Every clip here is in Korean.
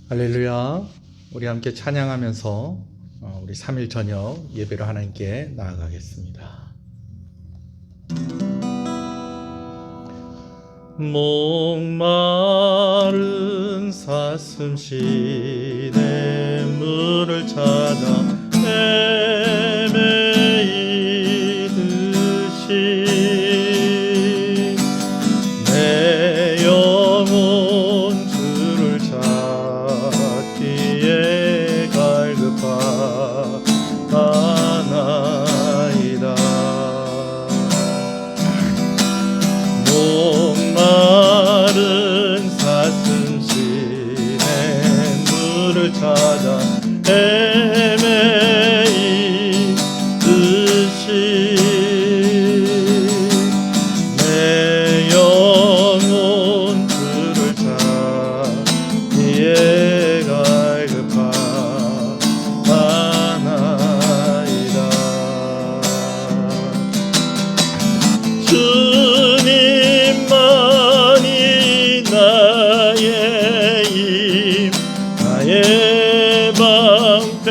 할렐루야. 우리 함께 찬양하면서 우리 3일 저녁 예배로 하나님께 나아가겠습니다. 목마른 사슴 시내 물을 찾아 헤매이듯이 내 영혼 주를 찾기에 갈급하나이다. 목마른 사슴 시내 물을 찾아 헤매이듯이 내 영혼 주를 찾기에 갈급하나이다. 주님만이 나의 힘, 나의 방패,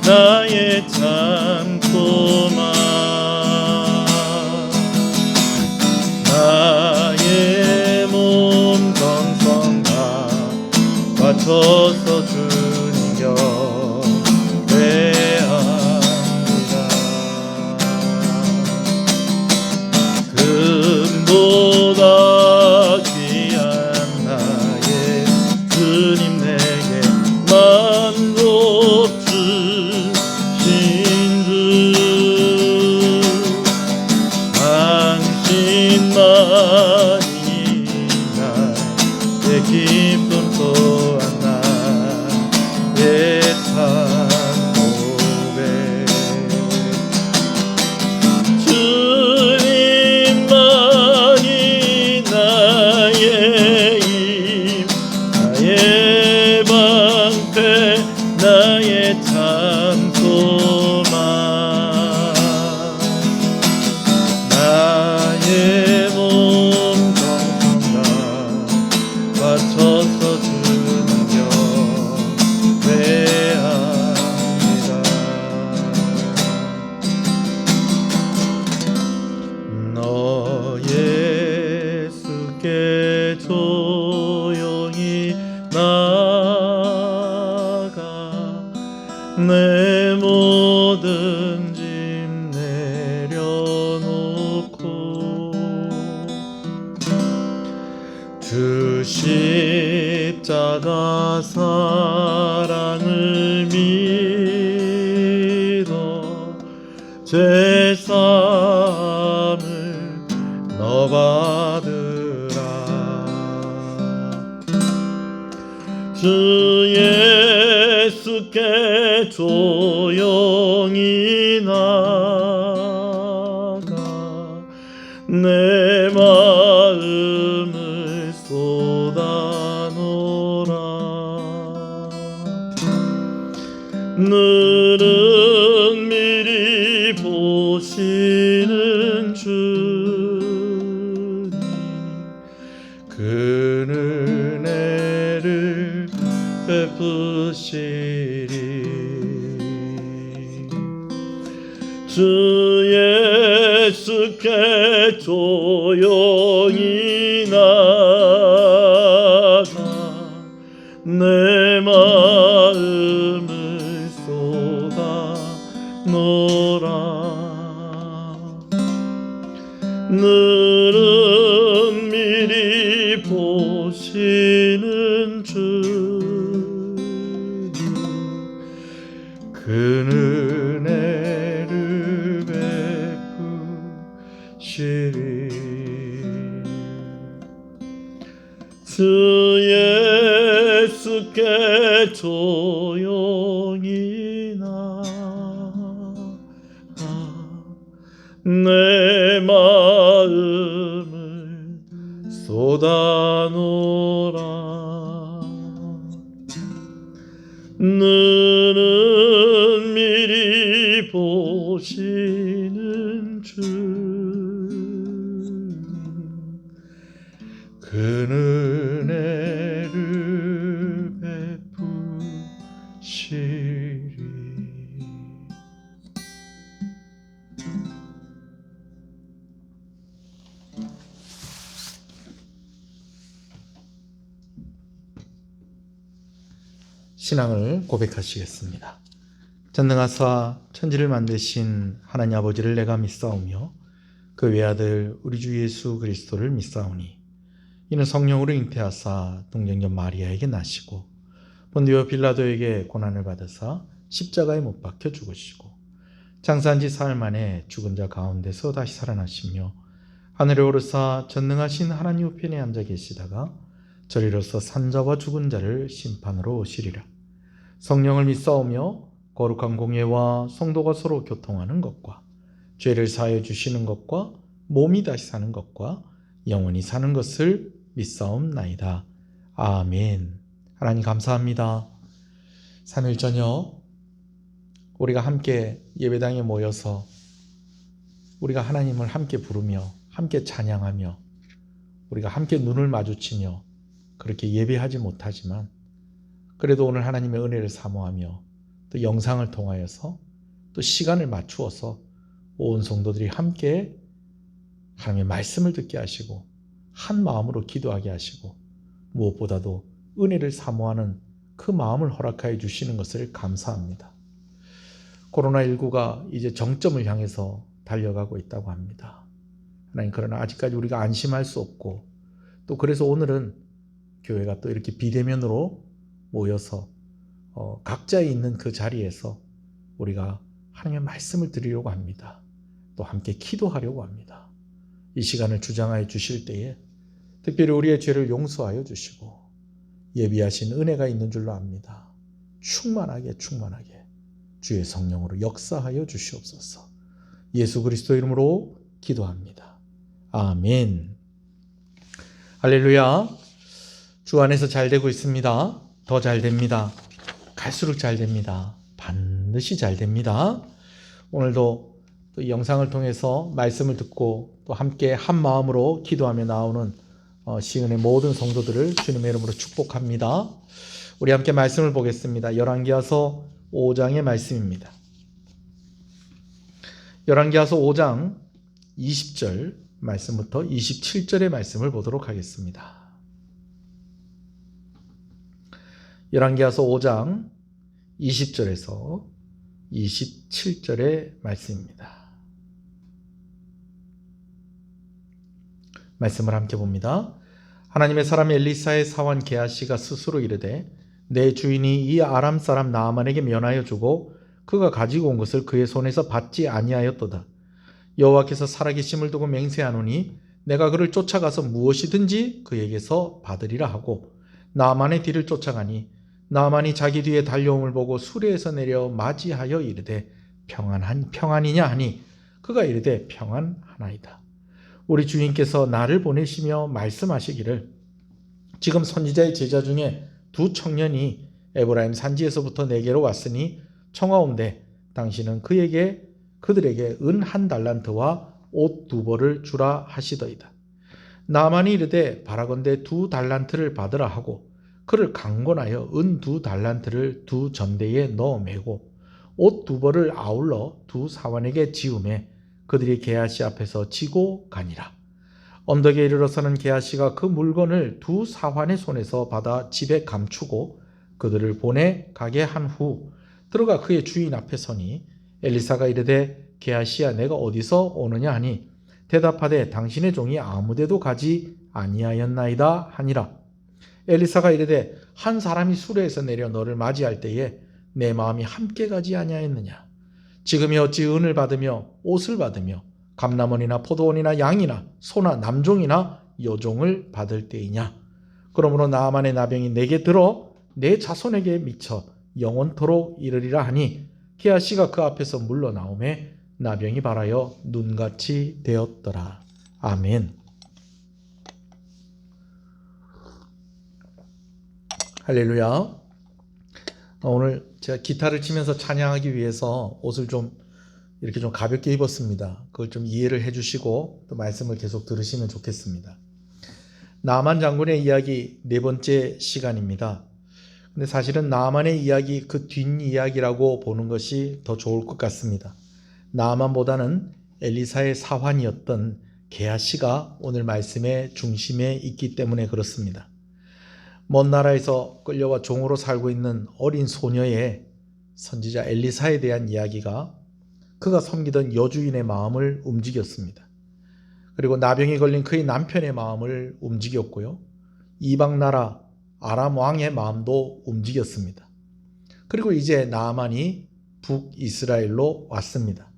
나의 참소망, 나의 몸 정성 다 바쳐서 주님 경배합니다. 금보다 귀한 나의 주님 내게 만족 주신 주, 당신만이 나의 기쁨 또한 나의 참 고백. 주님만이 나의 힘, 나의 방패, 나의 참 소망, 나의 몸 정성 다 바쳐서 주는 경배합니다. 너 예수께 조용히 나가 내 모든 짐 내려놓고 주 십자가 사랑을 믿어 죄사함을 너 받으라. 주 예수께 조용히 나가 내 마음을 쏟아놓으라. 늘은 미리 보시는 주님, 그 은혜를 베푸시리. 주 예수께 조용히 나가 내 마음을 쏟아놓으라. 늘은 미리 보시는 주님, 그 은혜를 베푸시리. 주 예수께 조용히 나가 내 마음을 쏟아놓으라. 너는 미리 보시는 주, 그 은혜를 베푸 신앙을 고백하시겠습니다. 전능하사 천지를 만드신 하나님 아버지를 내가 믿사오며 그 외아들 우리 주 예수 그리스도를 믿사오니 이는 성령으로 잉태하사 동정녀 마리아에게 나시고 본디오 빌라도에게 고난을 받으사 십자가에 못 박혀 죽으시고 장사한 지 사흘 만에 죽은 자 가운데서 다시 살아나시며 하늘에 오르사 전능하신 하나님 우편에 앉아 계시다가 저리로서 산자와 죽은 자를 심판으로 오시리라. 성령을 믿사오며 거룩한 공예와 성도가 서로 교통하는 것과 죄를 사하여 주시는 것과 몸이 다시 사는 것과 영원히 사는 것을 믿사옵나이다. 아멘. 하나님 감사합니다. 3일 저녁 우리가 함께 예배당에 모여서 우리가 하나님을 함께 부르며 함께 찬양하며 우리가 함께 눈을 마주치며 그렇게 예배하지 못하지만 그래도 오늘 하나님의 은혜를 사모하며 또 영상을 통하여서 또 시간을 맞추어서 온 성도들이 함께 하나님의 말씀을 듣게 하시고 한 마음으로 기도하게 하시고 무엇보다도 은혜를 사모하는 그 마음을 허락하여 주시는 것을 감사합니다. 코로나19가 이제 정점을 향해서 달려가고 있다고 합니다. 하나님, 그러나 아직까지 우리가 안심할 수 없고 또 그래서 오늘은 교회가 또 이렇게 비대면으로 모여서 각자 있는 그 자리에서 우리가 하나님의 말씀을 드리려고 합니다. 또 함께 기도하려고 합니다. 이 시간을 주장하여 주실 때에 특별히 우리의 죄를 용서하여 주시고 예비하신 은혜가 있는 줄로 압니다. 충만하게 주의 성령으로 역사하여 주시옵소서. 예수 그리스도 이름으로 기도합니다. 아멘. 할렐루야. 주 안에서 잘 되고 있습니다. 더 잘 됩니다. 갈수록 잘 됩니다. 반드시 잘 됩니다. 오늘도 또 영상을 통해서 말씀을 듣고 또 함께 한 마음으로 기도하며 나오는 시은의 모든 성도들을 주님의 이름으로 축복합니다. 우리 함께 말씀을 보겠습니다. 열왕기하서 5장의 말씀입니다. 열왕기하서 5장 20절 말씀부터 27절의 말씀을 보도록 하겠습니다. 열왕기하서 5장 20절에서 27절의 말씀입니다. 말씀을 함께 봅니다. 하나님의 사람 엘리사의 사환 게하시가 스스로 이르되 내 주인이 이 아람 사람 나아만에게 면하여 주고 그가 가지고 온 것을 그의 손에서 받지 아니하였도다. 여호와께서 살아계심을 두고 맹세하노니 내가 그를 쫓아가서 무엇이든지 그에게서 받으리라 하고 나아만의 뒤를 쫓아가니 나아만이 자기 뒤에 달려옴을 보고 수레에서 내려 맞이하여 이르되 평안이냐 하니 그가 이르되 평안하나이다. 우리 주인께서 나를 보내시며 말씀하시기를 지금 선지자의 제자 중에 두 청년이 에브라임 산지에서부터 내게로 왔으니 청하온대 당신은 그들에게 은 1달란트와 옷 2벌을 주라 하시더이다. 나아만이 이르되 바라건대 2달란트를 받으라 하고 그를 강권하여 은 2달란트를 두 전대에 넣어 매고 옷 2벌을 아울러 두 사환에게 지우매 그들이 게하시 앞에서 지고 가니라. 언덕에 이르러서는 게하시가 그 물건을 두 사환의 손에서 받아 집에 감추고 그들을 보내 가게 한 후 들어가 그의 주인 앞에 서니 엘리사가 이르되 게하시야 내가 어디서 오느냐 하니 대답하되 당신의 종이 아무데도 가지 아니하였나이다 하니라. 엘리사가 이르되 한 사람이 수레에서 내려 너를 맞이할 때에 내 마음이 함께 가지 아니하였느냐. 지금이 어찌 은을 받으며 옷을 받으며 감람원이나 포도원이나 양이나 소나 남종이나 여종을 받을 때이냐. 그러므로 나아만의 나병이 내게 들어 내 자손에게 미쳐 영원토록 이르리라 하니 게하시가 그 앞에서 물러나오매 나병이 발하여 눈같이 되었더라. 아멘. 할렐루야. 오늘 제가 기타를 치면서 찬양하기 위해서 옷을 좀 이렇게 좀 가볍게 입었습니다. 그걸 좀 이해를 해주시고 또 말씀을 계속 들으시면 좋겠습니다. 나아만 장군의 이야기 4번째 시간입니다. 근데 사실은 나아만의 이야기 그 뒷이야기라고 보는 것이 더 좋을 것 같습니다. 나아만보다는 엘리사의 사환이었던 게하시가 오늘 말씀의 중심에 있기 때문에 그렇습니다. 먼 나라에서 끌려와 종으로 살고 있는 어린 소녀의 선지자 엘리사에 대한 이야기가 그가 섬기던 여주인의 마음을 움직였습니다. 그리고 나병이 걸린 그의 남편의 마음을 움직였고요. 이방 나라 아람 왕의 마음도 움직였습니다. 그리고 이제 나아만이 북이스라엘로 왔습니다.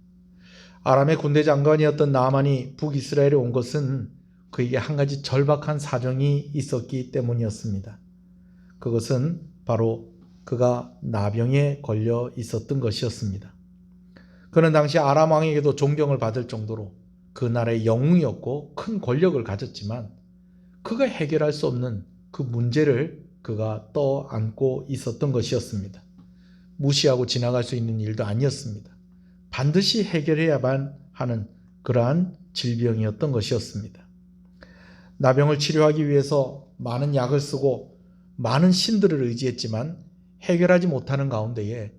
아람의 군대 장관이었던 나아만이 북이스라엘에 온 것은 그에게 한 가지 절박한 사정이 있었기 때문이었습니다. 그것은 바로 그가 나병에 걸려 있었던 것이었습니다. 그는 당시 아람 왕에게도 존경을 받을 정도로 그 나라의 영웅이었고 큰 권력을 가졌지만 그가 해결할 수 없는 그 문제를 그가 떠안고 있었던 것이었습니다. 무시하고 지나갈 수 있는 일도 아니었습니다. 반드시 해결해야만 하는 그러한 질병이었던 것이었습니다. 나병을 치료하기 위해서 많은 약을 쓰고 많은 신들을 의지했지만 해결하지 못하는 가운데에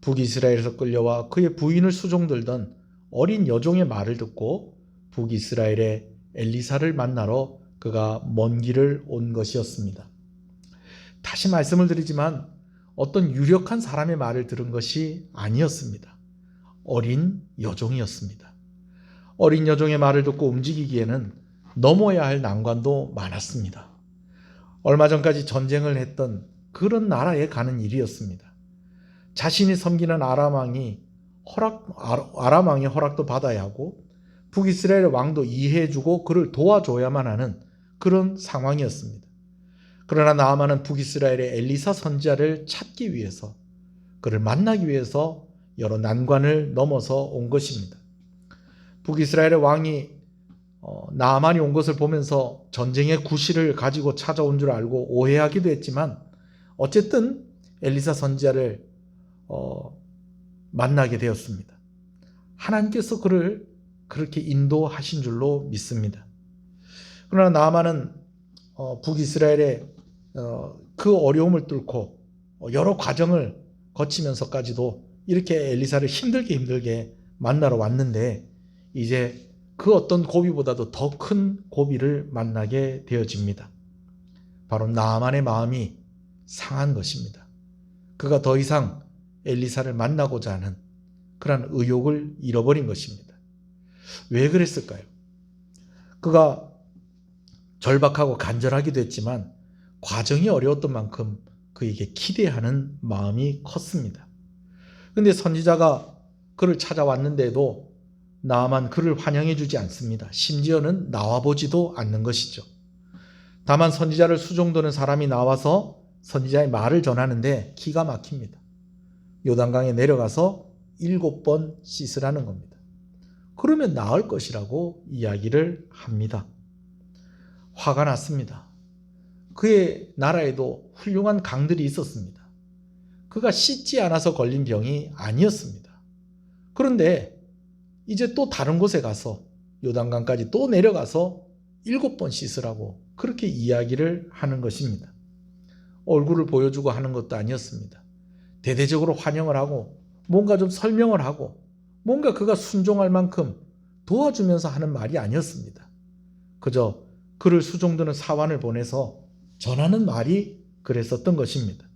북이스라엘에서 끌려와 그의 부인을 수종들던 어린 여종의 말을 듣고 북이스라엘의 엘리사를 만나러 그가 먼 길을 온 것이었습니다. 다시 말씀을 드리지만 어떤 유력한 사람의 말을 들은 것이 아니었습니다. 어린 여종이었습니다. 어린 여종의 말을 듣고 움직이기에는 넘어야 할 난관도 많았습니다. 얼마 전까지 전쟁을 했던 그런 나라에 가는 일이었습니다. 자신이 섬기는 아람 왕의 허락도 받아야 하고 북이스라엘 왕도 이해해주고 그를 도와줘야만 하는 그런 상황이었습니다. 그러나 나아만은 북이스라엘의 엘리사 선지자를 찾기 위해서, 그를 만나기 위해서 여러 난관을 넘어서 온 것입니다. 북이스라엘의 왕이 나아만이 온 것을 보면서 전쟁의 구실을 가지고 찾아온 줄 알고 오해하기도 했지만 어쨌든 엘리사 선지자를 만나게 되었습니다. 하나님께서 그를 그렇게 인도하신 줄로 믿습니다. 그러나 나아만은 북이스라엘의 그 어려움을 뚫고 여러 과정을 거치면서까지도 이렇게 엘리사를 힘들게 만나러 왔는데 이제 그 어떤 고비보다도 더 큰 고비를 만나게 되어집니다. 바로 나아만의 마음이 상한 것입니다. 그가 더 이상 엘리사를 만나고자 하는 그런 의욕을 잃어버린 것입니다. 왜 그랬을까요? 그가 절박하고 간절하기도 했지만 과정이 어려웠던 만큼 그에게 기대하는 마음이 컸습니다. 그런데 선지자가 그를 찾아왔는데도 나아만 그를 환영해 주지 않습니다. 심지어는 나와보지도 않는 것이죠. 다만 선지자를 수종드는 사람이 나와서 선지자의 말을 전하는데 기가 막힙니다. 요단강에 내려가서 7번 씻으라는 겁니다. 그러면 나을 것이라고 이야기를 합니다. 화가 났습니다. 그의 나라에도 훌륭한 강들이 있었습니다. 그가 씻지 않아서 걸린 병이 아니었습니다. 그런데 이제 또 다른 곳에 가서 요단강까지 또 내려가서 7번 씻으라고 그렇게 이야기를 하는 것입니다. 얼굴을 보여주고 하는 것도 아니었습니다. 대대적으로 환영을 하고 뭔가 좀 설명을 하고 뭔가 그가 순종할 만큼 도와주면서 하는 말이 아니었습니다. 그저 그를 수종드는 사환을 보내서 전하는 말이 그랬었던 것입니다.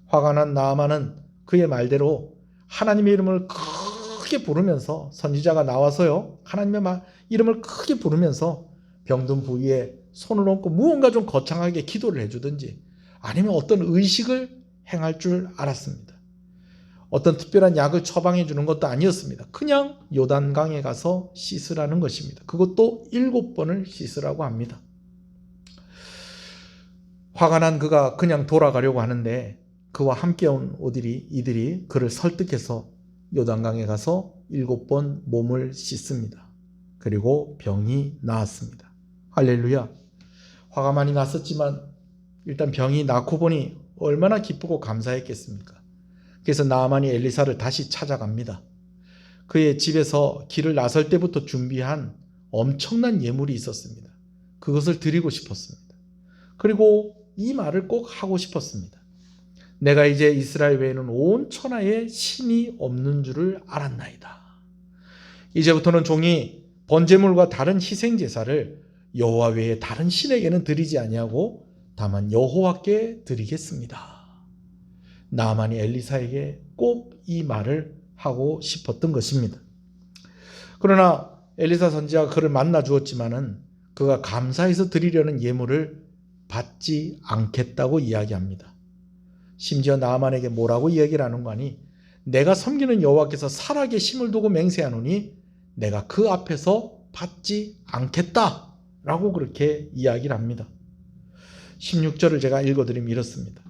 화가 난 나아만은 그의 말대로 하나님의 이름을 크게 부르면서 선지자가 나와서요 하나님의 이름을 크게 부르면서 병든 부위에 손을 얹고 무언가 좀 거창하게 기도를 해주든지 아니면 어떤 의식을 행할 줄 알았습니다. 어떤 특별한 약을 처방해 주는 것도 아니었습니다. 그냥 요단강에 가서 씻으라는 것입니다. 그것도 7번을 씻으라고 합니다. 화가 난 그가 그냥 돌아가려고 하는데 그와 함께 온 이들이 그를 설득해서 요단강에 가서 7번 몸을 씻습니다. 그리고 병이 나았습니다. 할렐루야. 화가 많이 났었지만 일단 병이 낫고 보니 얼마나 기쁘고 감사했겠습니까? 그래서 나아만이 엘리사를 다시 찾아갑니다. 그의 집에서 길을 나설 때부터 준비한 엄청난 예물이 있었습니다. 그것을 드리고 싶었습니다. 그리고 이 말을 꼭 하고 싶었습니다. 내가 이제 이스라엘 외에는 온 천하에 신이 없는 줄을 알았나이다. 이제부터는 종이 번제물과 다른 희생 제사를 여호와 외에 다른 신에게는 드리지 아니하고 다만 여호와께 드리겠습니다. 나아만이 엘리사에게 꼭 이 말을 하고 싶었던 것입니다. 그러나 엘리사 선지자가 그를 만나 주었지만은 그가 감사해서 드리려는 예물을 받지 않겠다고 이야기합니다. 심지어 나아만에게 뭐라고 이야기를 하는 거니? 내가 섬기는 여호와께서 살아계심을 두고 맹세하노니 내가 그 앞에서 받지 않겠다라고 그렇게 이야기를 합니다. 16절을 제가 읽어드리면 이렇습니다.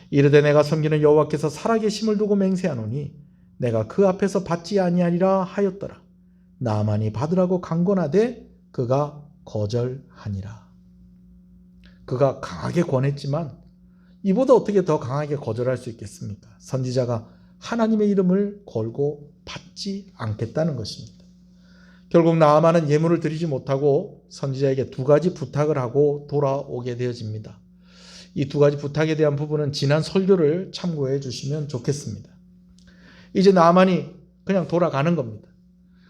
이르되 내가 섬기는 여호와께서 살아계심을 두고 맹세하노니 내가 그 앞에서 받지 아니하리라 하였더라. 나아만이 받으라고 강권하되 그가 거절하니라. 그가 강하게 권했지만 이보다 어떻게 더 강하게 거절할 수 있겠습니까? 선지자가 하나님의 이름을 걸고 받지 않겠다는 것입니다. 결국 나아만은 예물을 드리지 못하고 선지자에게 두 가지 부탁을 하고 돌아오게 되어집니다. 이 두 가지 부탁에 대한 부분은 지난 설교를 참고해 주시면 좋겠습니다. 이제 나아만이 그냥 돌아가는 겁니다.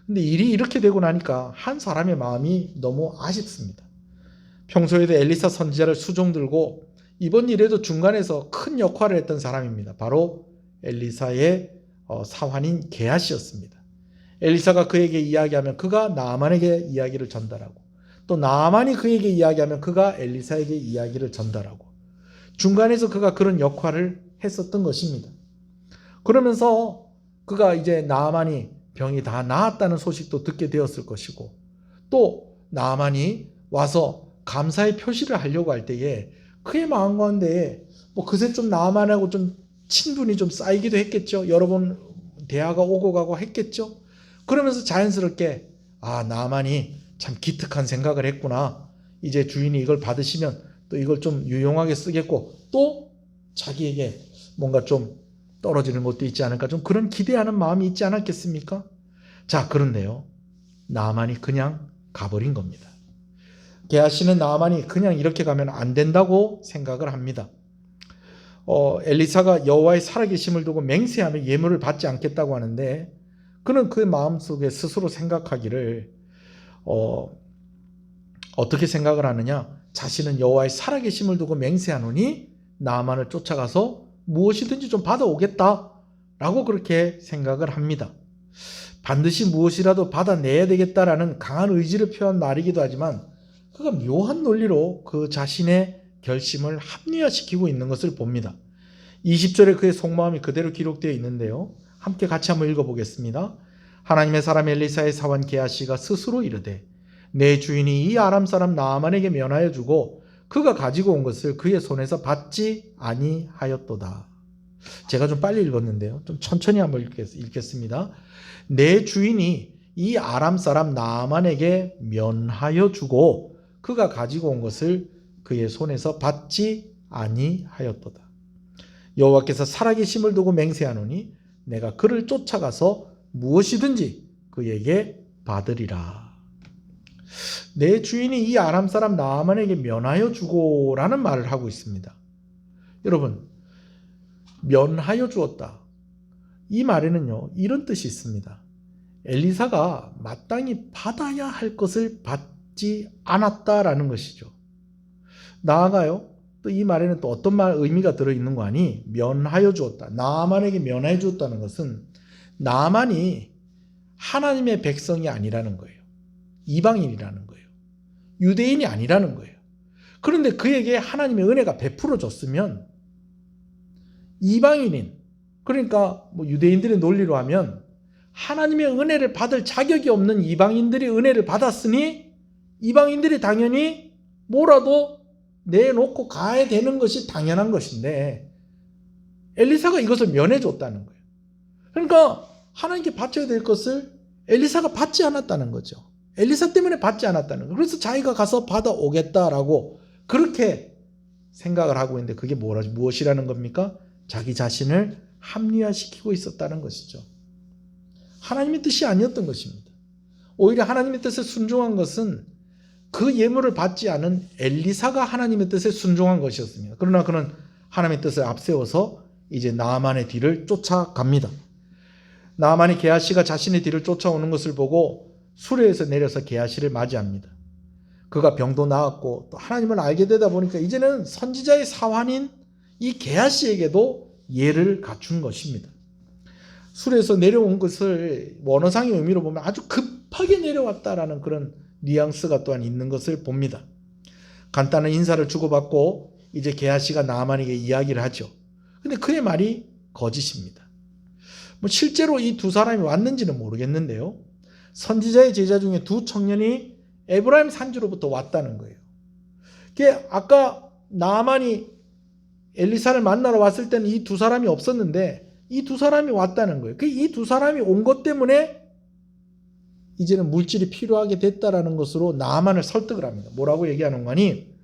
근데 일이 이렇게 되고 나니까 한 사람의 마음이 너무 아쉽습니다. 평소에도 엘리사 선지자를 수종 들고 이번 일에도 중간에서 큰 역할을 했던 사람입니다. 바로 엘리사의 사환인 게하시였습니다. 엘리사가 그에게 이야기하면 그가 나아만에게 이야기를 전달하고 또 나아만이 그에게 이야기하면 그가 엘리사에게 이야기를 전달하고 중간에서 그가 그런 역할을 했었던 것입니다. 그러면서 그가 이제 나아만이 병이 다 나았다는 소식도 듣게 되었을 것이고 또 나아만이 와서 감사의 표시를 하려고 할 때에 그의 마음 가운데에 그새 좀 나아만하고 좀 친분이 좀 쌓이기도 했겠죠. 여러 번 대화가 오고 가고 했겠죠. 그러면서 자연스럽게 나아만이 참 기특한 생각을 했구나. 이제 주인이 이걸 받으시면 또 이걸 좀 유용하게 쓰겠고 또 자기에게 뭔가 좀 떨어지는 것도 있지 않을까, 좀 그런 기대하는 마음이 있지 않았겠습니까? 자, 그런데요, 나아만이 그냥 가버린 겁니다. 게하시는 나아만이 그냥 이렇게 가면 안 된다고 생각을 합니다. 엘리사가 여호와의 살아계심을 두고 맹세하며 예물을 받지 않겠다고 하는데 그는 그 마음속에 스스로 생각하기를 어떻게 생각을 하느냐? 자신은 여호와의 살아계심을 두고 맹세하노니 나아만을 쫓아가서 무엇이든지 좀 받아오겠다라고 그렇게 생각을 합니다. 반드시 무엇이라도 받아내야 되겠다라는 강한 의지를 표한 말이기도 하지만 그가 묘한 논리로 그 자신의 결심을 합리화시키고 있는 것을 봅니다. 20절에 그의 속마음이 그대로 기록되어 있는데요. 함께 같이 한번 읽어보겠습니다. 하나님의 사람 엘리사의 사환 게하시가 스스로 이르되 내 주인이 이 아람 사람 나아만에게 면하여 주고 그가 가지고 온 것을 그의 손에서 받지 아니하였도다. 제가 좀 빨리 읽었는데요. 좀 천천히 한번 읽겠습니다. 내 주인이 이 아람 사람 나아만에게 면하여 주고 그가 가지고 온 것을 그의 손에서 받지 아니하였도다. 여호와께서 살아계심을 두고 맹세하노니 내가 그를 쫓아가서 무엇이든지 그에게 받으리라. 내 주인이 이 아람 사람 나아만에게 면하여 주고라는 말을 하고 있습니다. 여러분, 면하여 주었다. 이 말에는요, 이런 뜻이 있습니다. 엘리사가 마땅히 받아야 할 것을 받지 않았다라는 것이죠. 나아가요, 또 이 말에는 또 어떤 의미가 들어있는 거 아니? 면하여 주었다. 나아만에게 면하여 주었다는 것은 나아만이 하나님의 백성이 아니라는 거예요. 이방인이라는 거예요. 유대인이 아니라는 거예요. 그런데 그에게 하나님의 은혜가 베풀어졌으면 이방인인, 그러니까 유대인들의 논리로 하면 하나님의 은혜를 받을 자격이 없는 이방인들이 은혜를 받았으니 이방인들이 당연히 뭐라도 내놓고 가야 되는 것이 당연한 것인데 엘리사가 이것을 면해줬다는 거예요. 그러니까 하나님께 바쳐야 될 것을 엘리사가 받지 않았다는 거죠. 엘리사 때문에 받지 않았다는 거예요. 그래서 자기가 가서 받아오겠다라고 그렇게 생각을 하고 있는데 그게 무엇이라는 겁니까? 자기 자신을 합리화시키고 있었다는 것이죠. 하나님의 뜻이 아니었던 것입니다. 오히려 하나님의 뜻에 순종한 것은 그 예물을 받지 않은 엘리사가 하나님의 뜻에 순종한 것이었습니다. 그러나 그는 하나님의 뜻을 앞세워서 이제 나아만의 뒤를 쫓아갑니다. 나아만이 게하시가 자신의 뒤를 쫓아오는 것을 보고 수레에서 내려서 게하시를 맞이합니다. 그가 병도 나았고 또 하나님을 알게 되다 보니까 이제는 선지자의 사환인 이 게하시에게도 예를 갖춘 것입니다. 술에서 내려온 것을 원어상의 의미로 보면 아주 급하게 내려왔다라는 그런 뉘앙스가 또한 있는 것을 봅니다. 간단한 인사를 주고받고 이제 게하시가 나아만에게 이야기를 하죠. 근데 그의 말이 거짓입니다. 실제로 이 두 사람이 왔는지는 모르겠는데요. 선지자의 제자 중에 두 청년이 에브라임 산지로부터 왔다는 거예요. 아까 나아만이 엘리사를 만나러 왔을 때는 이 두 사람이 없었는데 이 두 사람이 왔다는 거예요. 이 두 사람이 온 것 때문에 이제는 물질이 필요하게 됐다라는 것으로 나아만을 설득을 합니다. 뭐라고 얘기하는 거니?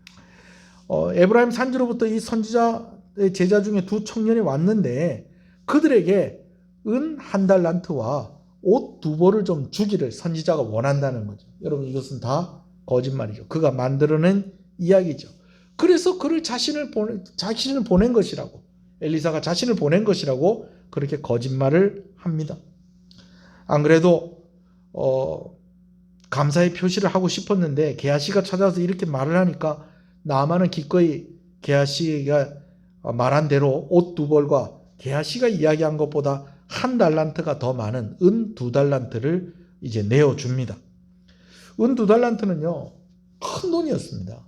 에브라임 산지로부터 이 선지자의 제자 중에 두 청년이 왔는데 그들에게 은 1달란트와 옷 2벌을 좀 주기를 선지자가 원한다는 거죠. 여러분 이것은 다 거짓말이죠. 그가 만들어낸 이야기죠. 그래서 그를 자신을 보낸 것이라고, 엘리사가 자신을 보낸 것이라고 그렇게 거짓말을 합니다. 안 그래도 감사의 표시를 하고 싶었는데 게하시가 찾아와서 이렇게 말을 하니까 나아만은 기꺼이 게하시가 말한 대로 옷 2벌과 게하시가 이야기한 것보다 1달란트가 더 많은 은 2달란트를 이제 내어줍니다. 은 2달란트는요 큰 돈이었습니다.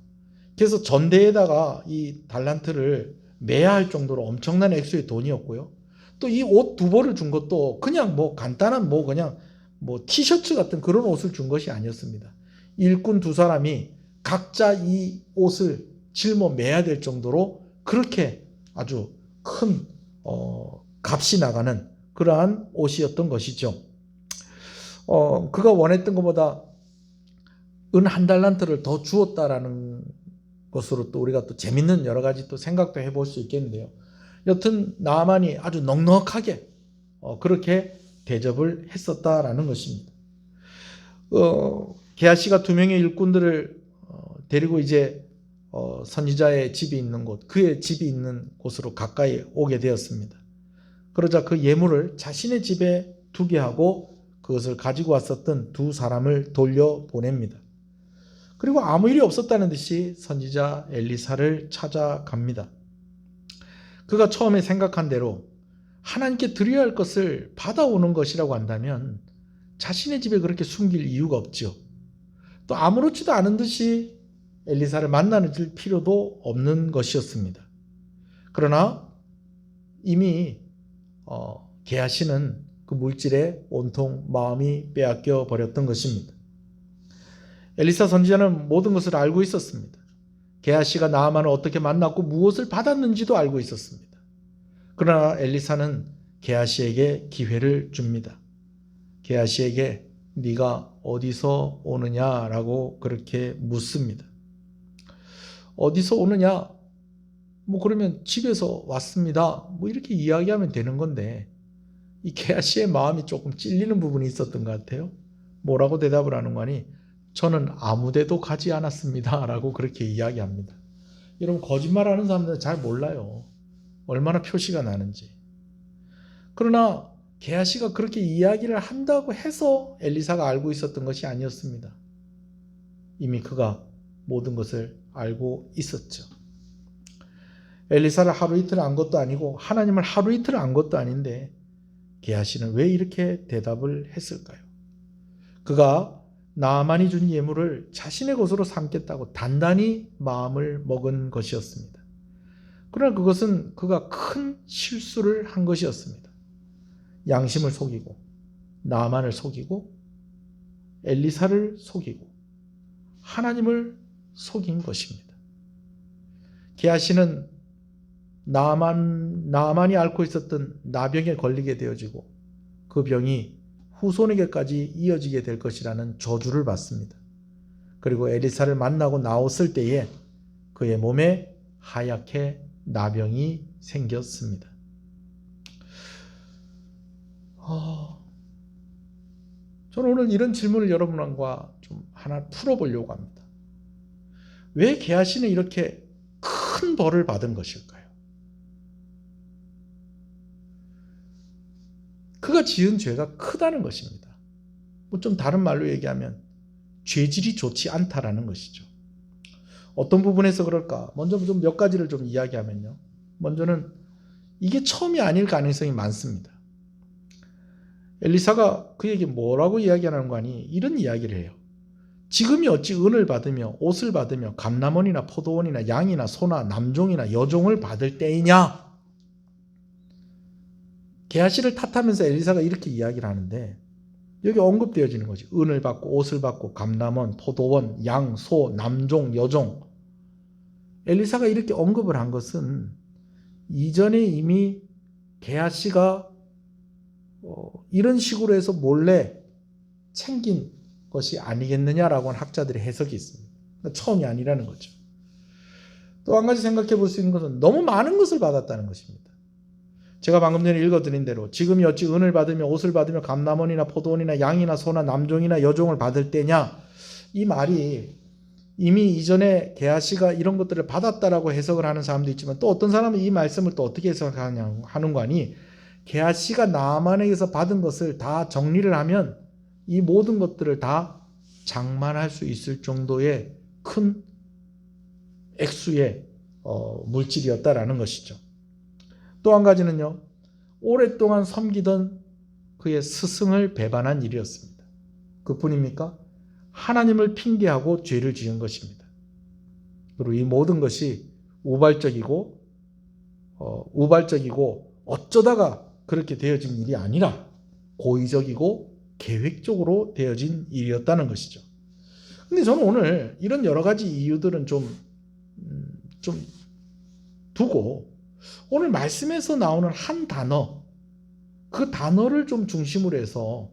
그래서 전대에다가 이 달란트를 매야 할 정도로 엄청난 액수의 돈이었고요. 또 이 옷 2벌을 준 것도 그냥 간단한 그냥 티셔츠 같은 그런 옷을 준 것이 아니었습니다. 일꾼 두 사람이 각자 이 옷을 짊어 매야 될 정도로 그렇게 아주 큰 값이 나가는 그러한 옷이었던 것이죠. 그가 원했던 것보다 은 1달란트를 더 주었다라는 것으로 또 우리가 또 재밌는 여러 가지 또 생각도 해볼 수 있겠는데요. 여튼 나아만이 아주 넉넉하게 그렇게 대접을 했었다라는 것입니다. 게하시가 2명의 일꾼들을 데리고 이제 선지자의 집이 있는 곳, 그의 집이 있는 곳으로 가까이 오게 되었습니다. 그러자 그 예물을 자신의 집에 두게 하고 그것을 가지고 왔었던 두 사람을 돌려보냅니다. 그리고 아무 일이 없었다는 듯이 선지자 엘리사를 찾아갑니다. 그가 처음에 생각한 대로 하나님께 드려야 할 것을 받아오는 것이라고 한다면 자신의 집에 그렇게 숨길 이유가 없죠. 또 아무렇지도 않은 듯이 엘리사를 만나는 필요도 없는 것이었습니다. 그러나 이미 게하시는 그 물질에 온통 마음이 빼앗겨 버렸던 것입니다. 엘리사 선지자는 모든 것을 알고 있었습니다. 게하시가 나아만을 어떻게 만났고 무엇을 받았는지도 알고 있었습니다. 그러나 엘리사는 게하시에게 기회를 줍니다. 게하시에게 네가 어디서 오느냐라고 그렇게 묻습니다. 어디서 오느냐? 그러면 집에서 왔습니다. 이렇게 이야기하면 되는 건데 이 게하시의 마음이 조금 찔리는 부분이 있었던 것 같아요. 뭐라고 대답을 하는 거니? 저는 아무데도 가지 않았습니다 라고 그렇게 이야기합니다. 여러분 거짓말하는 사람들은 잘 몰라요. 얼마나 표시가 나는지. 그러나 게하시가 그렇게 이야기를 한다고 해서 엘리사가 알고 있었던 것이 아니었습니다. 이미 그가 모든 것을 알고 있었죠. 엘리사를 하루 이틀 안 것도 아니고 하나님을 하루 이틀 안 것도 아닌데 게하시는 왜 이렇게 대답을 했을까요? 그가 나아만이 준 예물을 자신의 것으로 삼겠다고 단단히 마음을 먹은 것이었습니다. 그러나 그것은 그가 큰 실수를 한 것이었습니다. 양심을 속이고 나아만을 속이고 엘리사를 속이고 하나님을 속인 것입니다. 게하시는 나아만이 앓고 있었던 나병에 걸리게 되어지고 그 병이 후손에게까지 이어지게 될 것이라는 저주를 받습니다. 그리고 엘리사를 만나고 나왔을 때에 그의 몸에 하얗게 나병이 생겼습니다. 저는 오늘 이런 질문을 여러분과 좀 하나 풀어보려고 합니다. 왜 게하시는 이렇게 큰 벌을 받은 것일까요? 그가 지은 죄가 크다는 것입니다. 좀 다른 말로 얘기하면 죄질이 좋지 않다라는 것이죠. 어떤 부분에서 그럴까? 먼저 좀 몇 가지를 좀 이야기하면요. 먼저는 이게 처음이 아닐 가능성이 많습니다. 엘리사가 그에게 뭐라고 이야기하는 거 아니? 이런 이야기를 해요. 지금이 어찌 은을 받으며 옷을 받으며 감람원이나 포도원이나 양이나 소나 남종이나 여종을 받을 때이냐? 게하시를 탓하면서 엘리사가 이렇게 이야기를 하는데 여기 언급되어지는 거지. 은을 받고 옷을 받고 감람원, 포도원, 양, 소, 남종, 여종. 엘리사가 이렇게 언급을 한 것은 이전에 이미 게하시가 이런 식으로 해서 몰래 챙긴 것이 아니겠느냐라고 하는 학자들의 해석이 있습니다. 처음이 아니라는 거죠. 또 한 가지 생각해 볼 수 있는 것은 너무 많은 것을 받았다는 것입니다. 제가 방금 전에 읽어드린 대로 지금이 어찌 은을 받으며 옷을 받으며 감람원이나 포도원이나 양이나 소나 남종이나 여종을 받을 때냐, 이 말이 이미 이전에 게하시가 이런 것들을 받았다라고 해석을 하는 사람도 있지만 또 어떤 사람은 이 말씀을 또 어떻게 해석하냐 하는 거 아니, 게하시가 나만에게서 받은 것을 다 정리를 하면 이 모든 것들을 다 장만할 수 있을 정도의 큰 액수의 물질이었다라는 것이죠. 또 한 가지는요, 오랫동안 섬기던 그의 스승을 배반한 일이었습니다. 그뿐입니까? 하나님을 핑계하고 죄를 지은 것입니다. 그리고 이 모든 것이 우발적이고 어쩌다가 그렇게 되어진 일이 아니라 고의적이고 계획적으로 되어진 일이었다는 것이죠. 근데 저는 오늘 이런 여러 가지 이유들은 좀 두고 오늘 말씀에서 나오는 한 단어, 그 단어를 좀 중심으로 해서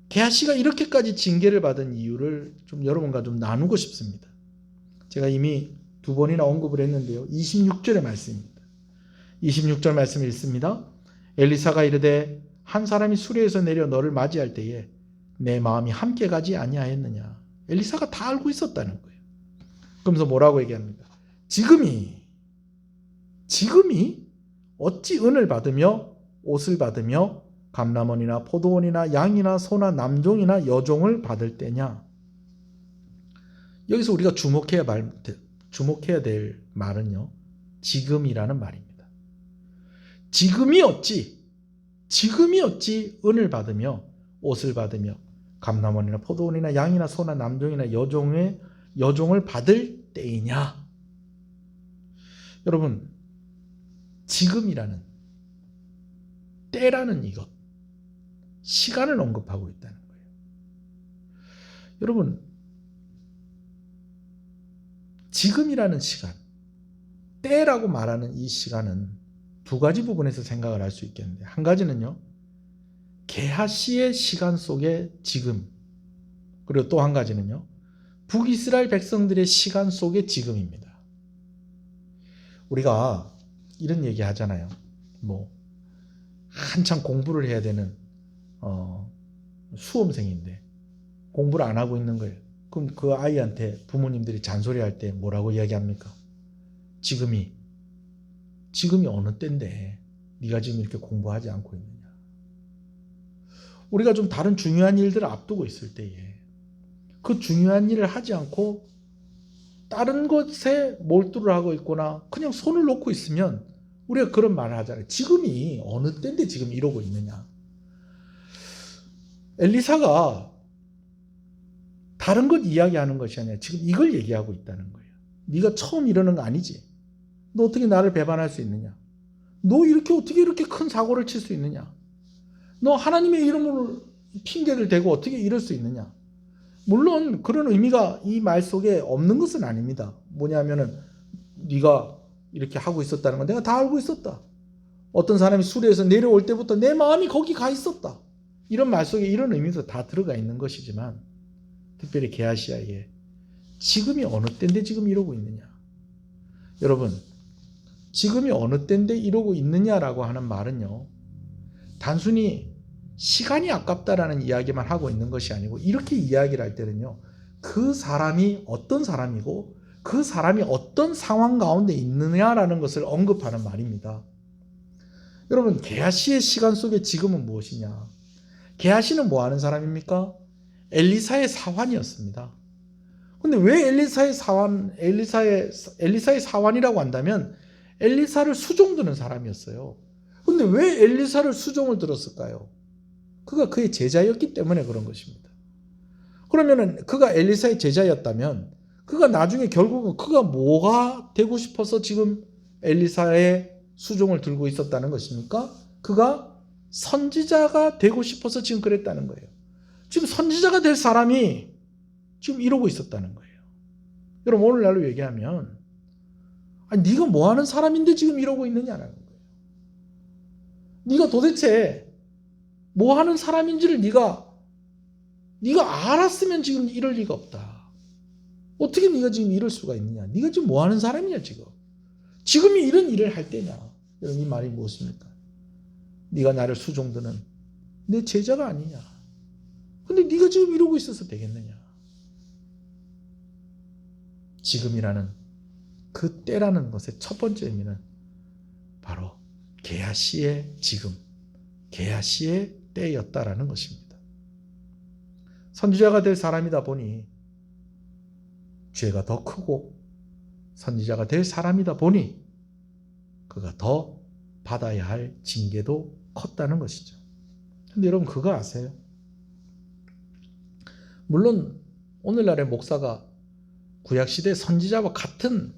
게하시가 이렇게까지 징계를 받은 이유를 좀 여러분과 좀 나누고 싶습니다. 제가 이미 2번이나 언급을 했는데요. 26절의 말씀입니다. 26절 말씀을 읽습니다. 엘리사가 이르되 한 사람이 수레에서 내려 너를 맞이할 때에 내 마음이 함께 가지 아니하였느냐. 엘리사가 다 알고 있었다는 거예요. 그러면서 뭐라고 얘기합니까? 지금이 어찌 은을 받으며 옷을 받으며 감람원이나 포도원이나 양이나 소나 남종이나 여종을 받을 때냐. 여기서 우리가 주목해야 될 말은요, 지금이라는 말입니다. 지금이 어찌 은을 받으며 옷을 받으며 감람원이나 포도원이나 양이나 소나 남종이나 여종을 받을 때이냐. 여러분, 지금이라는 때라는 이것, 시간을 언급하고 있다는 거예요. 여러분, 지금이라는 시간, 때라고 말하는 이 시간은 두 가지 부분에서 생각을 할 수 있겠는데, 한 가지는요, 게하시의 시간 속의 지금, 그리고 또 한 가지는요, 북이스라엘 백성들의 시간 속의 지금입니다. 우리가 이런 얘기 하잖아요. 한창 공부를 해야 되는 수험생인데 공부를 안 하고 있는 거예요. 그럼 그 아이한테 부모님들이 잔소리할 때 뭐라고 이야기합니까? 지금이 어느 때인데 네가 지금 이렇게 공부하지 않고 있느냐. 우리가 좀 다른 중요한 일들을 앞두고 있을 때에 그 중요한 일을 하지 않고 다른 것에 몰두를 하고 있거나 그냥 손을 놓고 있으면 우리가 그런 말을 하잖아요. 지금이 어느 때인데 지금 이러고 있느냐. 엘리사가 다른 것 이야기하는 것이 아니라 지금 이걸 얘기하고 있다는 거예요. 네가 처음 이러는 거 아니지. 너 어떻게 나를 배반할 수 있느냐. 너 어떻게 이렇게 큰 사고를 칠 수 있느냐. 너 하나님의 이름으로 핑계를 대고 어떻게 이럴 수 있느냐. 물론 그런 의미가 이 말 속에 없는 것은 아닙니다. 뭐냐면은 네가 이렇게 하고 있었다는 건 내가 다 알고 있었다. 어떤 사람이 수레에서 내려올 때부터 내 마음이 거기 가 있었다. 이런 말 속에 이런 의미도 다 들어가 있는 것이지만 특별히 게하시아에 지금이 어느 때인데 지금 이러고 있느냐. 여러분, 지금이 어느 때인데 이러고 있느냐라고 하는 말은요, 단순히 시간이 아깝다라는 이야기만 하고 있는 것이 아니고 이렇게 이야기를 할 때는요, 그 사람이 어떤 사람이고 그 사람이 어떤 상황 가운데 있느냐라는 것을 언급하는 말입니다. 여러분, 게하시의 시간 속에 지금은 무엇이냐? 게하시는 뭐 하는 사람입니까? 엘리사의 사환이었습니다. 근데 왜 엘리사의 사환이라고 한다면 엘리사를 수종드는 사람이었어요. 근데 왜 엘리사를 수종을 들었을까요? 그가 그의 제자였기 때문에 그런 것입니다. 그러면은 그가 엘리사의 제자였다면 그가 나중에 결국은 그가 뭐가 되고 싶어서 지금 엘리사의 수종을 들고 있었다는 것입니까? 그가 선지자가 되고 싶어서 지금 그랬다는 거예요. 지금 선지자가 될 사람이 지금 이러고 있었다는 거예요. 여러분 오늘날로 얘기하면 아니, 네가 뭐 하는 사람인데 지금 이러고 있느냐는 거예요. 네가 도대체 뭐 하는 사람인지를 네가 알았으면 지금 이럴 리가 없다. 어떻게 네가 지금 이럴 수가 있느냐? 네가 지금 뭐 하는 사람이냐 지금? 지금이 이런 일을 할 때냐? 여러분 이 말이 무엇입니까? 네가 나를 수종드는 내 제자가 아니냐? 근데 네가 지금 이러고 있어서 되겠느냐? 지금이라는 그 때라는 것의 첫 번째 의미는 바로 게하시의 지금, 게하시의 때였다라는 것입니다. 선지자가 될 사람이다 보니 죄가 더 크고 선지자가 될 사람이다 보니 그가 더 받아야 할 징계도 컸다는 것이죠. 근데 여러분 그거 아세요? 물론 오늘날의 목사가 구약시대 선지자와 같은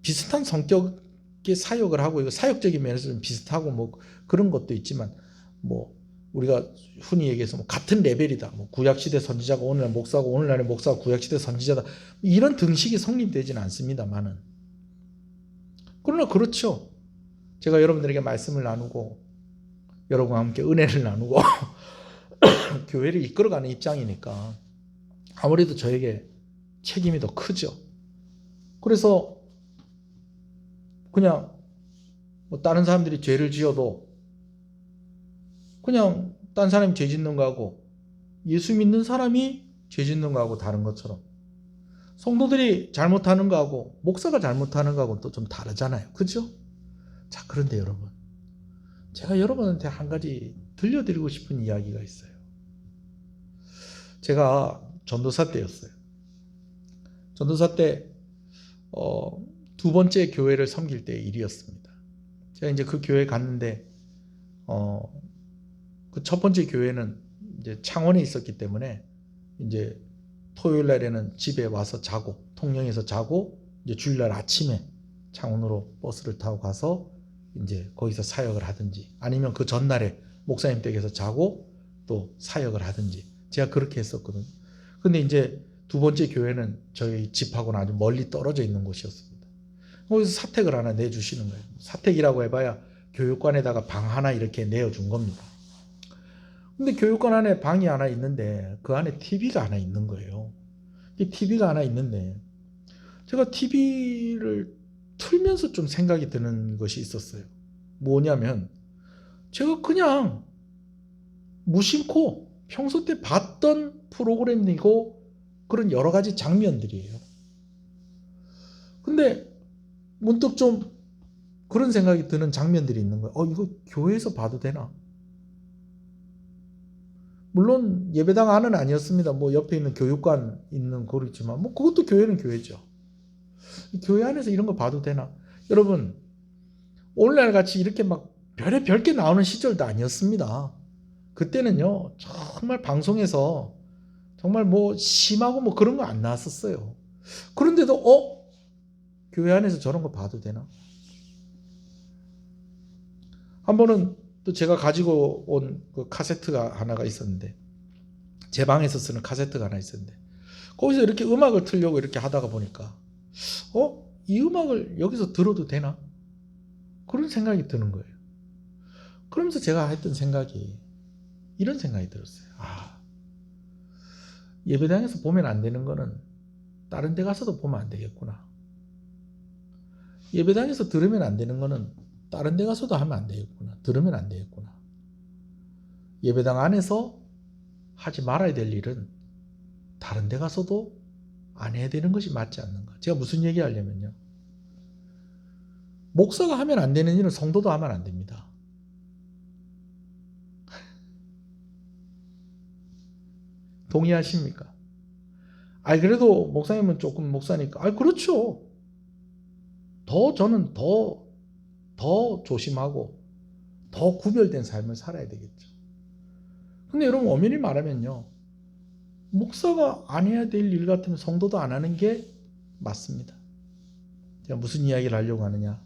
비슷한 성격의 사역을 하고 이거 사역적인 면에서 좀 비슷하고 그런 것도 있지만 우리가 흔히 얘기해서 같은 레벨이다. 구약시대 선지자가 오늘날 목사고 오늘날의 목사가 구약시대 선지자다. 이런 등식이 성립되지는 않습니다만은. 그러나 그렇죠. 제가 여러분들에게 말씀을 나누고 여러분과 함께 은혜를 나누고 교회를 이끌어가는 입장이니까 아무래도 저에게 책임이 더 크죠. 그래서 그냥 다른 사람들이 죄를 지어도 그냥 딴 사람이 죄 짓는 거하고 예수 믿는 사람이 죄 짓는 거하고 다른 것처럼 성도들이 잘못하는 거하고 목사가 잘못하는 거하고는 또 좀 다르잖아요. 그죠? 자, 그런데 여러분 제가 여러분한테 한 가지 들려드리고 싶은 이야기가 있어요. 제가 전도사 때였어요. 전도사 때 두 번째 교회를 섬길 때의 일이었습니다. 제가 이제 그 교회에 갔는데 그 첫 번째 교회는 이제 창원에 있었기 때문에 이제 토요일 날에는 집에 와서 자고 통영에서 자고 이제 주일날 아침에 창원으로 버스를 타고 가서 이제 거기서 사역을 하든지 아니면 그 전날에 목사님 댁에서 자고 또 사역을 하든지 제가 그렇게 했었거든요. 근데 이제 두 번째 교회는 저희 집하고는 아주 멀리 떨어져 있는 곳이었습니다. 거기서 사택을 하나 내주시는 거예요. 사택이라고 해봐야 교육관에다가 방 하나 이렇게 내어준 겁니다. 근데 교육관 안에 방이 하나 있는데 그 안에 TV가 하나 있는 거예요. 이 TV가 하나 있는데 제가 TV를 틀면서 좀 생각이 드는 것이 있었어요. 뭐냐면 제가 그냥 무심코 평소 때 봤던 프로그램이고 그런 여러 가지 장면들이에요. 근데 문득 좀 그런 생각이 드는 장면들이 있는 거예요. 이거 교회에서 봐도 되나? 물론 예배당 안은 아니었습니다. 옆에 있는 교육관 있는 거리지만 그것도 교회는 교회죠. 교회 안에서 이런 거 봐도 되나? 여러분 오늘날 같이 이렇게 막 별의별 게 나오는 시절도 아니었습니다. 그때는요 정말 방송에서 정말 심하고 그런 거 안 나왔었어요. 그런데도 교회 안에서 저런 거 봐도 되나? 한 번은 또 제가 가지고 온 그 카세트가 하나가 있었는데 제 방에서 쓰는 카세트가 하나 있었는데 거기서 이렇게 음악을 틀려고 이렇게 하다가 보니까 이 음악을 여기서 들어도 되나? 그런 생각이 드는 거예요. 그러면서 제가 했던 생각이 이런 생각이 들었어요. 예배당에서 보면 안 되는 거는 다른 데 가서도 보면 안 되겠구나. 예배당에서 들으면 안 되는 거는 다른 데 가서도 하면 안 되겠구나. 들으면 안 되겠구나. 예배당 안에서 하지 말아야 될 일은 다른 데 가서도 안 해야 되는 것이 맞지 않는가. 제가 무슨 얘기 하려면요. 목사가 하면 안 되는 일은 성도도 하면 안 됩니다. 동의하십니까? 그래도 목사님은 조금 목사니까. 그렇죠. 저는 더 조심하고 더 구별된 삶을 살아야 되겠죠. 근데 여러분 엄연히 말하면요. 목사가 안 해야 될 일 같으면 성도도 안 하는 게 맞습니다. 제가 무슨 이야기를 하려고 하느냐.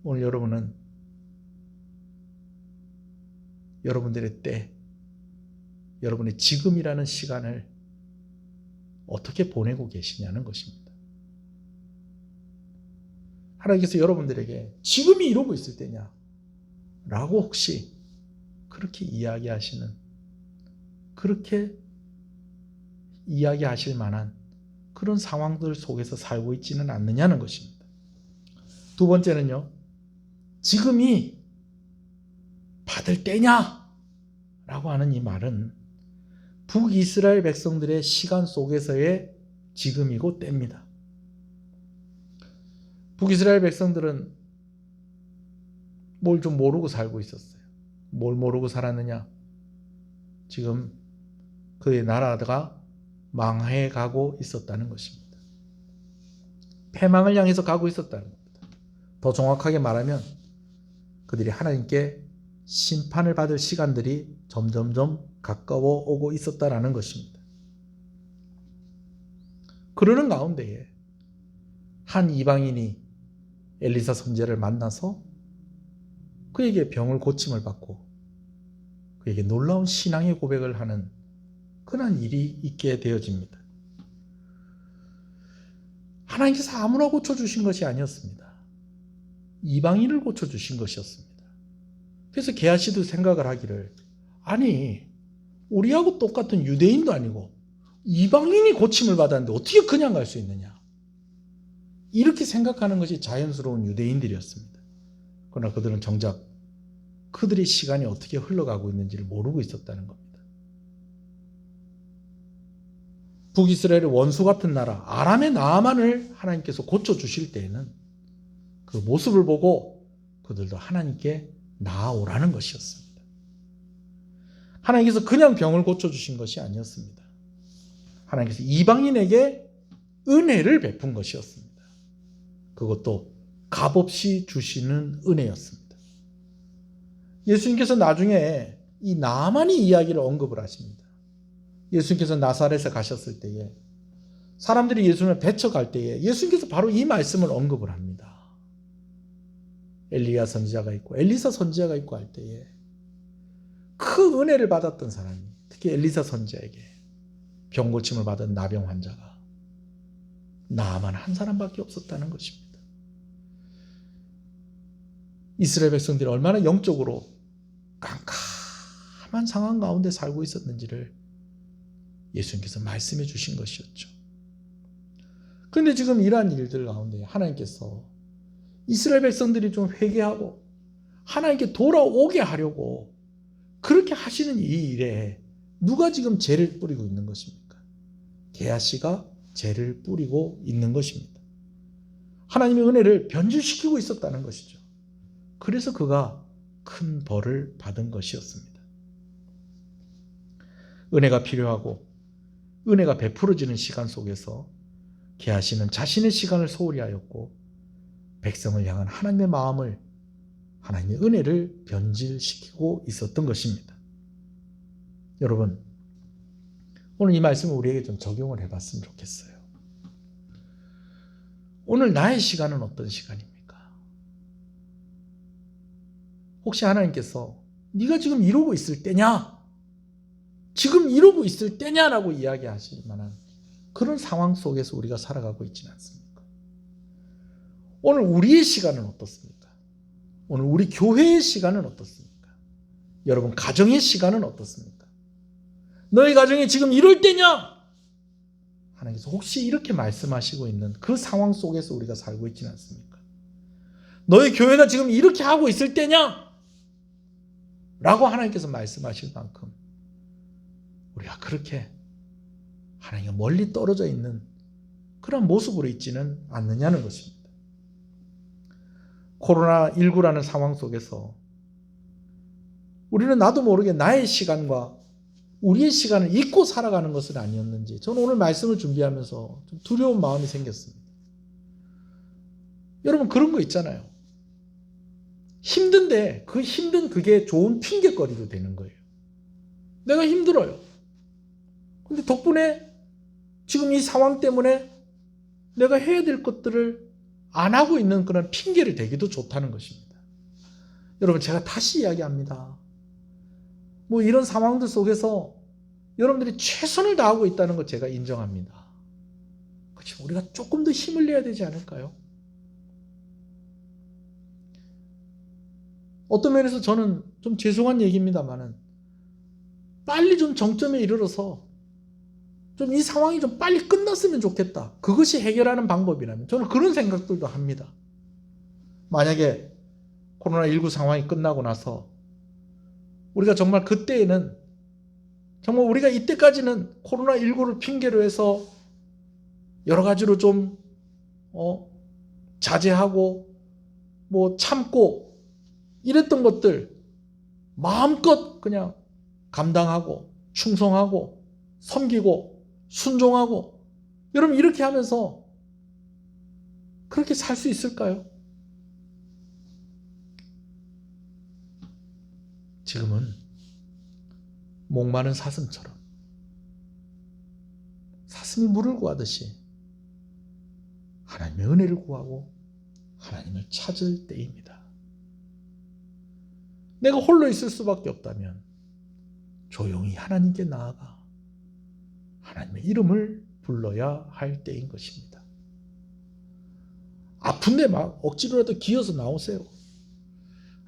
오늘 여러분은 여러분들의 때, 여러분의 지금이라는 시간을 어떻게 보내고 계시냐는 것입니다. 하나님께서 여러분들에게 지금이 이러고 있을 때냐 라고 혹시 그렇게 이야기하실 만한 그런 상황들 속에서 살고 있지는 않느냐는 것입니다. 두 번째는요. 지금이 받을 때냐 라고 하는 이 말은 북이스라엘 백성들의 시간 속에서의 지금이고 때입니다. 북이스라엘 백성들은 뭘 좀 모르고 살고 있었어요. 뭘 모르고 살았느냐? 지금 그의 나라가 망해가고 있었다는 것입니다. 패망을 향해서 가고 있었다는 겁니다. 더 정확하게 말하면 그들이 하나님께 심판을 받을 시간들이 점점점 가까워 오고 있었다라는 것입니다. 그러는 가운데에 한 이방인이 엘리사 선지자를 만나서 그에게 병을 고침을 받고 그에게 놀라운 신앙의 고백을 하는 그런 일이 있게 되어집니다. 하나님께서 아무나 고쳐주신 것이 아니었습니다. 이방인을 고쳐주신 것이었습니다. 그래서 게하시도 생각을 하기를 우리하고 똑같은 유대인도 아니고 이방인이 고침을 받았는데 어떻게 그냥 갈 수 있느냐. 이렇게 생각하는 것이 자연스러운 유대인들이었습니다. 그러나 그들은 정작 그들의 시간이 어떻게 흘러가고 있는지를 모르고 있었다는 겁니다. 북이스라엘의 원수 같은 나라 아람의 나아만을 하나님께서 고쳐주실 때에는 그 모습을 보고 그들도 하나님께 나아오라는 것이었습니다. 하나님께서 그냥 병을 고쳐주신 것이 아니었습니다. 하나님께서 이방인에게 은혜를 베푼 것이었습니다. 그것도 값없이 주시는 은혜였습니다. 예수님께서 나중에 이 나아만의 이야기를 언급을 하십니다. 예수님께서 나사렛에 가셨을 때에 사람들이 예수님을 배쳐갈 때에 예수님께서 바로 이 말씀을 언급을 합니다. 엘리야 선지자가 있고 엘리사 선지자가 있고 할 때에 그 은혜를 받았던 사람이 특히 엘리사 선지자에게 병고침을 받은 나병 환자가 나아만 한 사람밖에 없었다는 것입니다. 이스라엘 백성들이 얼마나 영적으로 깜깜한 상황 가운데 살고 있었는지를 예수님께서 말씀해 주신 것이었죠. 그런데 지금 이러한 일들 가운데 하나님께서 이스라엘 백성들이 좀 회개하고 하나님께 돌아오게 하려고 그렇게 하시는 이 일에 누가 지금 죄를 뿌리고 있는 것입니까? 게하시가 죄를 뿌리고 있는 것입니다. 하나님의 은혜를 변질시키고 있었다는 것이죠. 그래서 그가 큰 벌을 받은 것이었습니다. 은혜가 필요하고 은혜가 베풀어지는 시간 속에서 게하시는 자신의 시간을 소홀히 하였고 백성을 향한 하나님의 마음을 하나님의 은혜를 변질시키고 있었던 것입니다. 여러분, 오늘 이 말씀을 우리에게 좀 적용을 해봤으면 좋겠어요. 오늘 나의 시간은 어떤 시간입니까? 혹시 하나님께서 네가 지금 이러고 있을 때냐? 지금 이러고 있을 때냐라고 이야기하실 만한 그런 상황 속에서 우리가 살아가고 있지는 않습니까? 오늘 우리의 시간은 어떻습니까? 오늘 우리 교회의 시간은 어떻습니까? 여러분 가정의 시간은 어떻습니까? 너희 가정이 지금 이럴 때냐? 하나님께서 혹시 이렇게 말씀하시고 있는 그 상황 속에서 우리가 살고 있지는 않습니까? 너희 교회가 지금 이렇게 하고 있을 때냐? 라고 하나님께서 말씀하실 만큼 우리가 그렇게 하나님과 멀리 떨어져 있는 그런 모습으로 있지는 않느냐는 것입니다. 코로나19라는 상황 속에서 우리는 나도 모르게 나의 시간과 우리의 시간을 잊고 살아가는 것은 아니었는지 저는 오늘 말씀을 준비하면서 좀 두려운 마음이 생겼습니다. 여러분 그런 거 있잖아요. 힘든데 그 힘든 그게 좋은 핑계거리로 되는 거예요. 내가 힘들어요. 근데 덕분에 지금 이 상황 때문에 내가 해야 될 것들을 안 하고 있는 그런 핑계를 대기도 좋다는 것입니다. 여러분 제가 다시 이야기합니다. 뭐 이런 상황들 속에서 여러분들이 최선을 다하고 있다는 것 제가 인정합니다. 그렇지만 우리가 조금 더 힘을 내야 되지 않을까요? 어떤 면에서 저는 좀 죄송한 얘기입니다만은 빨리 좀 정점에 이르러서 좀 이 상황이 좀 빨리 끝났으면 좋겠다. 그것이 해결하는 방법이라면 저는 그런 생각들도 합니다. 만약에 코로나19 상황이 끝나고 나서 우리가 정말 그때에는 정말 우리가 이때까지는 코로나19를 핑계로 해서 여러 가지로 좀 자제하고 뭐 참고 이랬던 것들 마음껏 그냥 감당하고 충성하고 섬기고 순종하고 여러분 이렇게 하면서 그렇게 살 수 있을까요? 지금은 목마른 사슴처럼 사슴이 물을 구하듯이 하나님의 은혜를 구하고 하나님을 찾을 때입니다. 내가 홀로 있을 수밖에 없다면 조용히 하나님께 나아가 하나님의 이름을 불러야 할 때인 것입니다. 아픈데 막 억지로라도 기어서 나오세요.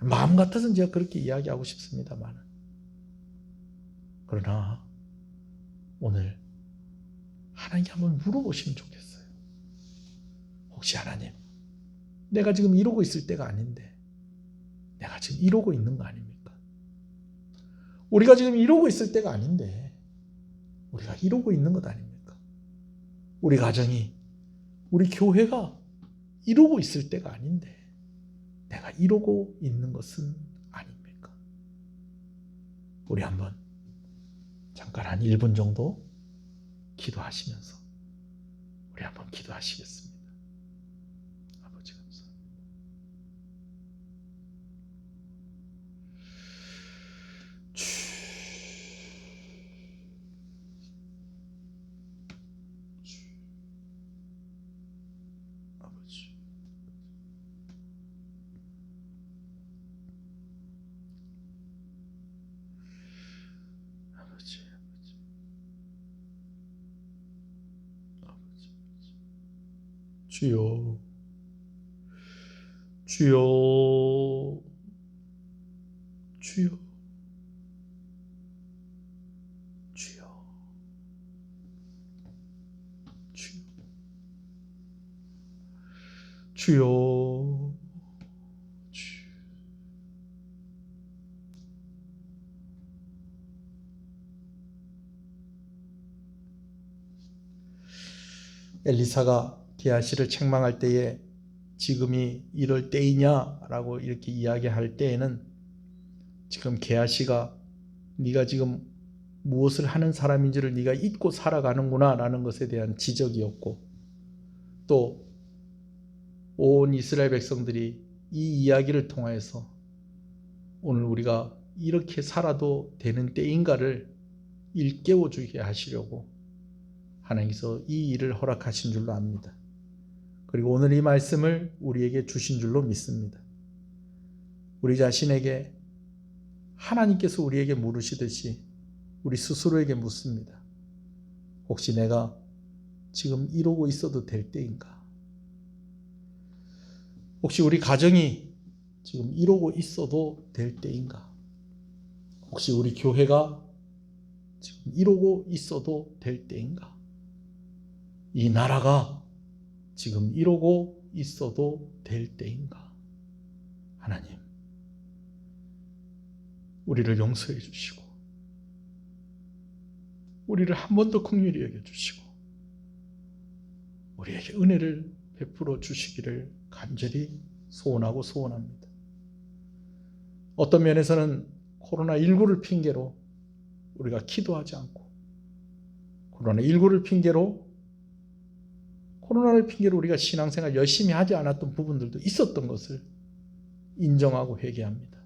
마음 같아서는 제가 그렇게 이야기하고 싶습니다만 그러나 오늘 하나님께 한번 물어보시면 좋겠어요. 혹시 하나님 내가 지금 이러고 있을 때가 아닌데 내가 지금 이러고 있는 거 아닙니까? 우리가 지금 이러고 있을 때가 아닌데 우리가 이러고 있는 것 아닙니까? 우리 가정이 우리 교회가 이러고 있을 때가 아닌데 내가 이러고 있는 것은 아닙니까? 우리 한번 잠깐 한 1분 정도 기도하시면서 우리 한번 기도하시겠습니다. 아버지 감사합니다. 아버지 아버지 아버지 주여 주여 주여 주여 주여 엘리사가 게하시를 책망할 때에 지금이 이럴 때이냐라고 이렇게 이야기할 때에는 지금 게하시가 네가 지금 무엇을 하는 사람인지를 네가 잊고 살아가는구나 라는 것에 대한 지적이었고 또 온 이스라엘 백성들이 이 이야기를 통하여서 오늘 우리가 이렇게 살아도 되는 때인가를 일깨워 주게 하시려고 하나님께서 이 일을 허락하신 줄로 압니다. 그리고 오늘 이 말씀을 우리에게 주신 줄로 믿습니다. 우리 자신에게 하나님께서 우리에게 물으시듯이 우리 스스로에게 묻습니다. 혹시 내가 지금 이러고 있어도 될 때인가? 혹시 우리 가정이 지금 이러고 있어도 될 때인가? 혹시 우리 교회가 지금 이러고 있어도 될 때인가? 이 나라가 지금 이러고 있어도 될 때인가? 하나님, 우리를 용서해 주시고 우리를 한 번 더 긍휼히 여겨주시고 우리에게 은혜를 베풀어 주시기를 간절히 소원하고 소원합니다. 어떤 면에서는 코로나19를 핑계로 우리가 기도하지 않고 코로나를 핑계로 우리가 신앙생활 열심히 하지 않았던 부분들도 있었던 것을 인정하고 회개합니다.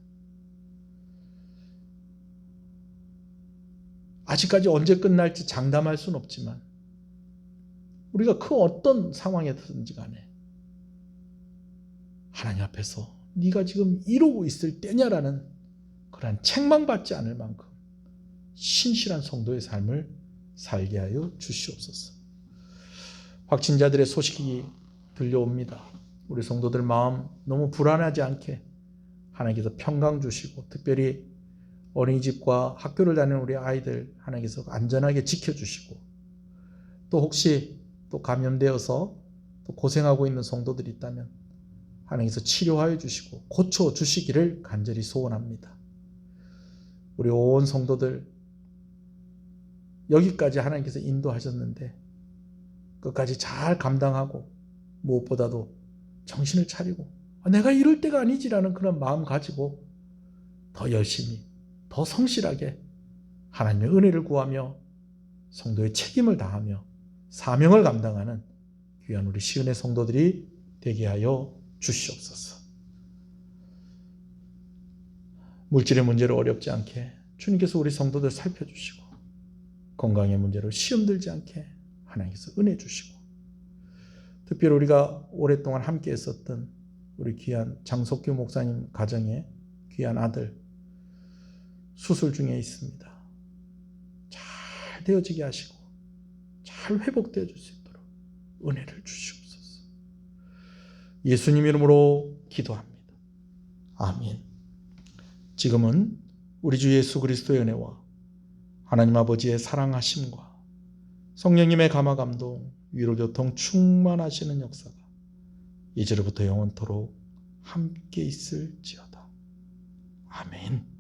아직까지 언제 끝날지 장담할 수는 없지만 우리가 그 어떤 상황에든지 간에 하나님 앞에서 네가 지금 이러고 있을 때냐라는 그러한 책망받지 않을 만큼 신실한 성도의 삶을 살게 하여 주시옵소서. 확진자들의 소식이 들려옵니다. 우리 성도들 마음 너무 불안하지 않게 하나님께서 평강 주시고, 특별히 어린이집과 학교를 다니는 우리 아이들 하나님께서 안전하게 지켜주시고, 또 혹시 또 감염되어서 또 고생하고 있는 성도들이 있다면 하나님께서 치료하여 주시고 고쳐주시기를 간절히 소원합니다. 우리 온 성도들 여기까지 하나님께서 인도하셨는데 끝까지 잘 감당하고 무엇보다도 정신을 차리고 내가 이럴 때가 아니지라는 그런 마음 가지고 더 열심히 더 성실하게 하나님의 은혜를 구하며 성도의 책임을 다하며 사명을 감당하는 귀한 우리 시은혜 성도들이 되게 하여 주시옵소서. 물질의 문제로 어렵지 않게 주님께서 우리 성도들 살펴주시고, 건강의 문제로 시험 들지 않게 하나님께서 은혜 주시고, 특별히 우리가 오랫동안 함께 했었던 우리 귀한 장석규 목사님 가정의 귀한 아들 수술 중에 있습니다. 잘 되어지게 하시고 잘 회복되어 줄 수 있도록 은혜를 주시옵소서. 예수님 이름으로 기도합니다. 아멘. 지금은 우리 주 예수 그리스도의 은혜와 하나님 아버지의 사랑하심과 성령님의 감화 감동, 위로교통 충만하시는 역사가 이제로부터 영원토록 함께 있을지어다. 아멘.